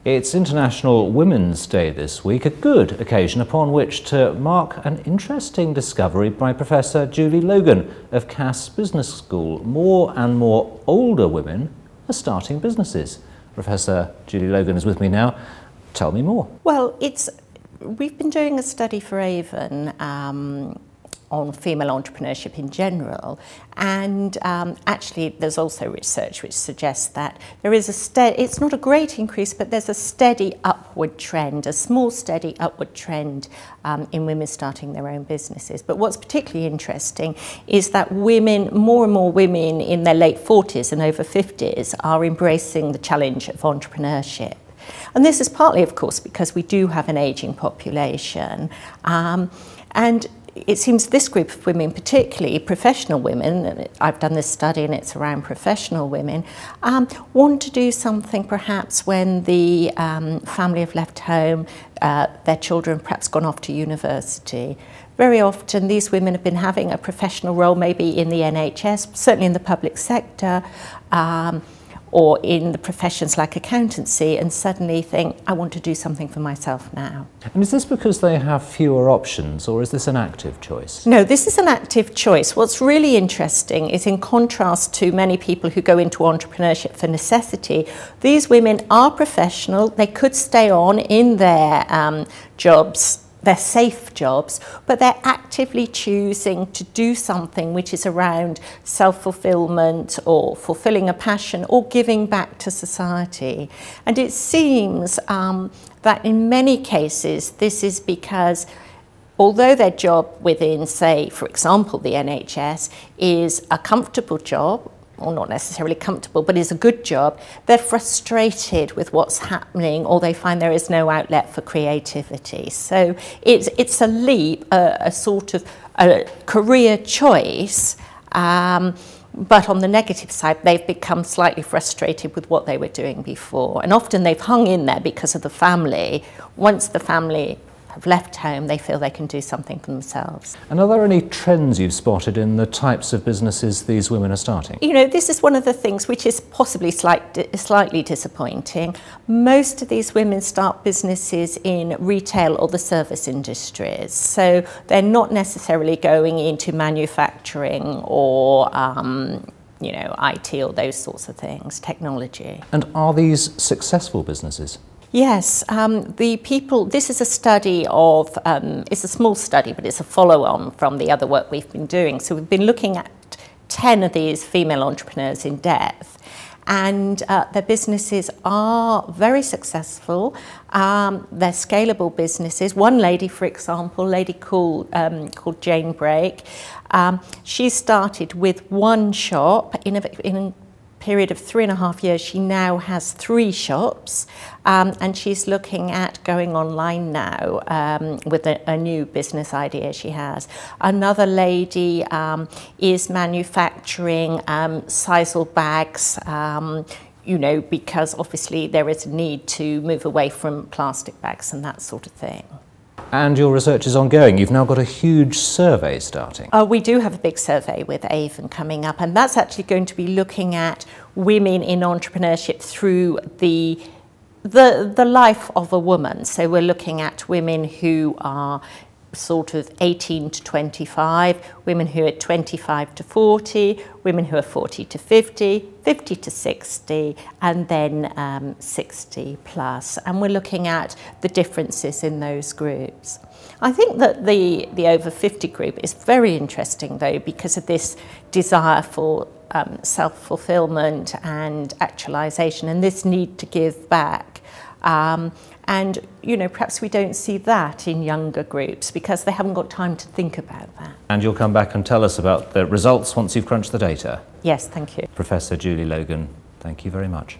It's International Women's Day this week, a good occasion upon which to mark an interesting discovery by Professor Julie Logan of Cass Business School. More and more older women are starting businesses. Professor Julie Logan is with me now. Tell me more. Well, we've been doing a study for Avon on female entrepreneurship in general, and actually there's also research which suggests that there is it's not a great increase, but there's a steady upward trend, a small steady upward trend in women starting their own businesses. But what's particularly interesting is that more and more women in their late 40s and over 50s are embracing the challenge of entrepreneurship. And this is partly, of course, because we do have an ageing population, and it seems this group of women, particularly professional women, I've done this study and it's around professional women, want to do something perhaps when the family have left home, their children perhaps gone off to university. Very often these women have been having a professional role, maybe in the NHS, certainly in the public sector, or in the professions like accountancy, and suddenly think, I want to do something for myself now. And is this because they have fewer options, or is this an active choice? No, this is an active choice. What's really interesting is, in contrast to many people who go into entrepreneurship for necessity, these women are professional. They could stay on in their jobs, their safe jobs, but they're actively choosing to do something which is around self-fulfillment or fulfilling a passion or giving back to society. And it seems that in many cases this is because although their job within, say, for example, the NHS is a comfortable job, or not necessarily comfortable, but is a good job, they're frustrated with what's happening, or they find there is no outlet for creativity. So it's a leap, a sort of a career choice, but on the negative side, they've become slightly frustrated with what they were doing before. And often they've hung in there because of the family. Once the family have left home, they feel they can do something for themselves. And are there any trends you've spotted in the types of businesses these women are starting? You know, this is one of the things which is possibly slightly disappointing. Most of these women start businesses in retail or the service industries, so they're not necessarily going into manufacturing or you know, IT or those sorts of things, technology. And are these successful businesses? Yes, this is a study of, it's a small study, but it's a follow-on from the other work we've been doing. So we've been looking at 10 of these female entrepreneurs in depth, and their businesses are very successful. They're scalable businesses. One lady, for example, a lady called Jane Brake, she started with one shop. In a period of 3.5 years, she now has 3 shops, and she's looking at going online now with a new business idea she has. Another lady is manufacturing sisal bags, you know, because obviously there is a need to move away from plastic bags and that sort of thing. And your research is ongoing. You've now got a huge survey starting. We do have a big survey with Avon coming up, and that's actually going to be looking at women in entrepreneurship through the life of a woman. So we're looking at women who are sort of 18 to 25, women who are 25 to 40, women who are 40 to 50, 50 to 60, and then 60 plus. And we're looking at the differences in those groups. I think that the over 50 group is very interesting, though, because of this desire for self-fulfillment and actualization, and this need to give back. And, you know, perhaps we don't see that in younger groups because they haven't got time to think about that. And you'll come back and tell us about the results once you've crunched the data? Yes, thank you. Professor Julie Logan, thank you very much.